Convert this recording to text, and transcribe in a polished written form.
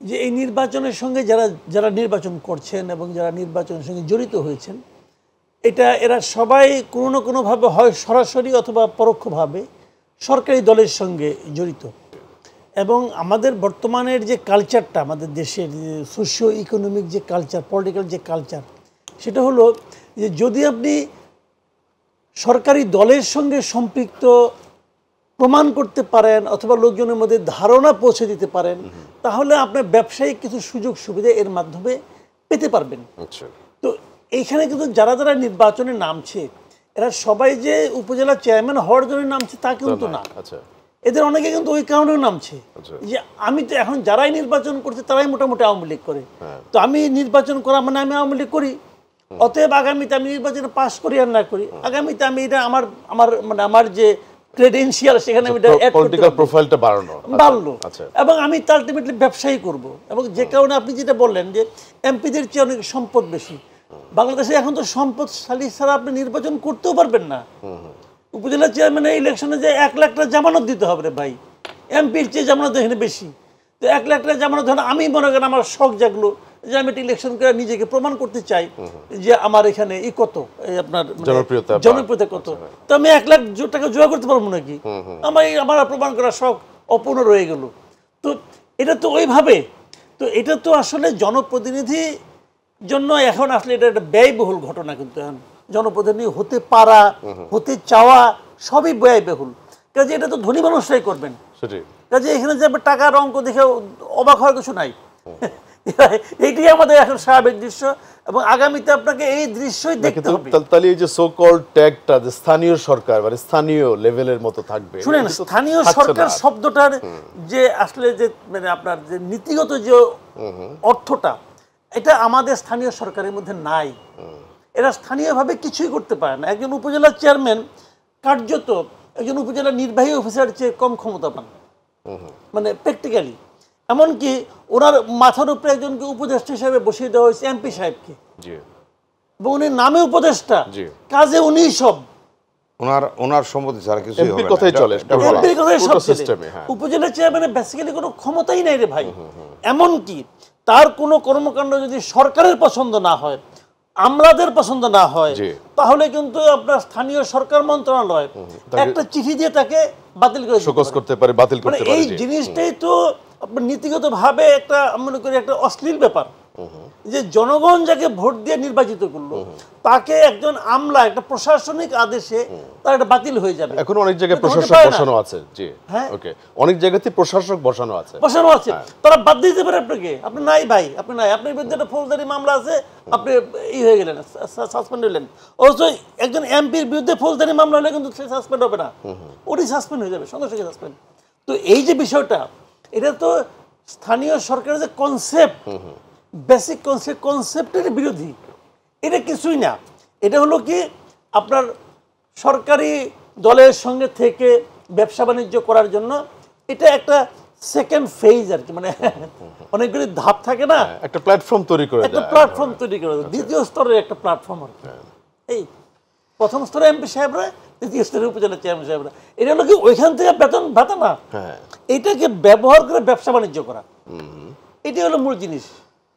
যে এই নির্বাচনের সঙ্গে যারা নির্বাচন করছেন এবং যারা নির্বাচনের সঙ্গে জড়িত হয়েছেন, এরা সবাই কোনো না কোনোভাবে হয় সরাসরি অথবা পরোক্ষভাবে সরকারি দলের সঙ্গে জড়িত। এবং আমাদের বর্তমানের যে কালচারটা, আমাদের দেশের সোশিও ইকোনমিক যে কালচার, পলিটিক্যাল যে কালচার, সেটা হলো যে যদি আপনি সরকারি দলের সঙ্গে সম্পৃক্ত প্রমাণ করতে পারেন অথবা লোকজনের মধ্যে ধারণা পৌঁছে দিতে পারেন, তাহলে আপনার ব্যবসায়িক কিছু সুযোগ সুবিধা এর মাধ্যমে পেতে পারবেন। তো এইখানে কিন্তু যারা নির্বাচনে নামছে, এরা সবাই যে উপজেলা চেয়ারম্যান হওয়ার জন্য নামছে তা কিন্তু না। এদের অনেকে কিন্তু ওই কারণেও নামছে যে আমি তো এখন যারাই নির্বাচন করছে তারাই মোটামুটি আওয়ামী লীগ করে, তো আমি নির্বাচন করা মানে আমি আওয়ামী লীগ করি, অতএব আগামীতে আমি নির্বাচনে পাশ করি আর না করি, আগামীতে আমি এটা আমার যে ক্রেডেনশিয়াল সেখানে আমি পলিটিক্যাল প্রোফাইলটা বাড়লো এবং আমি আলটিমেটলি ব্যবসায়ী করব। এবং যে কারণে আপনি যেটা বললেন যে এমপিদের চেয়ে অনেক সম্পদ বেশি, বাংলাদেশে এখন তো সম্পদশালী ছাড়া আপনি নির্বাচন করতেও পারবেন না। উপজেলা চেয়ারম্যানের ইলেকশনে যে 1 লাখ টাকা জামানত দিতে হবে রে ভাই, এমপির চেয়ে জামানত এখানে বেশি। তো 1 লাখ টাকা জামানত ধরেন আমি মনে করেন আমার শখ জাগলো যে আমি একটা ইলেকশন করে নিজেকে প্রমাণ করতে চাই যে আমার এখানে কত আপনার জনপ্রিয়তা কত, তো আমি 1 লাখ টাকা জোগাড় করতে পারবো নাকি? আমার প্রমাণ করার শখ অপূর্ণ রয়ে গেল। তো এটা তো ওইভাবে, তো এটা তো আসলে জনপ্রতিনিধি জন্য এখন আসলে এটা একটা ব্যয়বহুল ঘটনা। কিন্তু এখন জনপ্রতিনিধি হতে পারা, হতে চাওয়া সবই ব্যয়বহুল। কাজে এটা তো ধনী মানুষরাই করবেন। কাজে এখানে যে টাকার অঙ্ক দেখে অবাক হওয়ার কিছু নাই। এইটাই আমাদের এখন স্বাভাবিক দৃশ্য এবং আগামীতে আপনাকে এই দৃশ্যই দেখতে হবে। তাহলে এই যে সো কল্ড ট্যাগটা যে স্থানীয় সরকার মানে স্থানীয় লেভেলের মতো থাকবে, শুনেন স্থানীয় সরকার শব্দটার যে আসলে যে মানে আপনার যে নীতিগত যে অর্থটা, এটা আমাদের স্থানীয় সরকারের মধ্যে নাই। এরা স্থানীয়ভাবে কিছুই করতে পারে না। একজন উপজেলা চেয়ারম্যান কার্যত একজন উপজেলা নির্বাহী অফিসারের চেয়ে কম ক্ষমতা পান, মানে প্র্যাকটিক্যালি। এমনকি ওনার মাথার উপরে একজনকে উপদেষ্টা হিসেবে বসিয়ে দেওয়া হয়েছে এমপি সাহেবকে, এবং উনি নামে উপদেষ্টা, কাজে উনি সব ওনার সম্মতি ছাড়া কিছু এমপির কথাই চলে, এমপির কথাই সব সিস্টেমে। উপজেলা চেয়ারম্যানের বেসিক্যালি কোনো ক্ষমতাই নাই রে ভাই। এমনকি তার কোনো কর্মকাণ্ড যদি সরকারের পছন্দ না হয়, আমলাদের পছন্দ না হয়, তাহলে কিন্তু আপনার স্থানীয় সরকার মন্ত্রণালয় একটা চিঠি দিয়ে তাকে বাতিল করতে পারে, বাতিল করতে পারে। এই জিনিসটাই তো নীতিগতভাবে একটা মনে করি একটা অশ্লীল ব্যাপার, যে জনগণ যাকে ভোট দিয়ে নির্বাচিত করলো তাকে একজন আমলা একটা প্রশাসনিক আদেশে তার এটা বাতিল হয়ে যাবে। এখন অনেক জায়গায় প্রশাসক বসানো আছে, জি ওকে, অনেক জায়গাতে প্রশাসক বসানো আছে, তারা বাদ দিতে পারে আপনাকে, আপনি নাই ভাই, আপনি নাই, আপনার বিরুদ্ধে একটা ফৌজদারি মামলা আছে, আপনি হয়ে গেলেন, সাসপেন্ড হলেন। অথচ একজন এমপির বিরুদ্ধে ফৌজদারি মামলা হলে কিন্তু সে সাসপেন্ড হবে না, উনি সাসপেন্ড হয়ে যাবে, সঙ্গে সঙ্গে সাসপেন্ড। তো এই যে বিষয়টা, এটা তো স্থানীয় সরকারের যে কনসেপ্ট, বেসিক কনসেপ্টের বিরোধী। এটা কিছুই না, এটা হলো কি আপনার সরকারি দলের সঙ্গে থেকে ব্যবসা বাণিজ্য করার জন্য এটা একটা সেকেন্ড ফেজ আর কি, মানে অনেকগুলি ধাপ থাকে না, একটা প্ল্যাটফর্ম তৈরি করে, একটা প্ল্যাটফর্ম তৈরি করে, দ্বিতীয় স্তরের একটা প্ল্যাটফর্ম আর কি। এই প্রথম স্তরে এমপি সাহেবরা, দ্বিতীয় স্তরে উপজেলা চেয়ারম্যান সাহেবরা, এটা হলো কি ওইখান থেকে বেতন ভাতা না, এটাকে ব্যবহার করে ব্যবসা বাণিজ্য করা, এটাই হলো মূল জিনিস।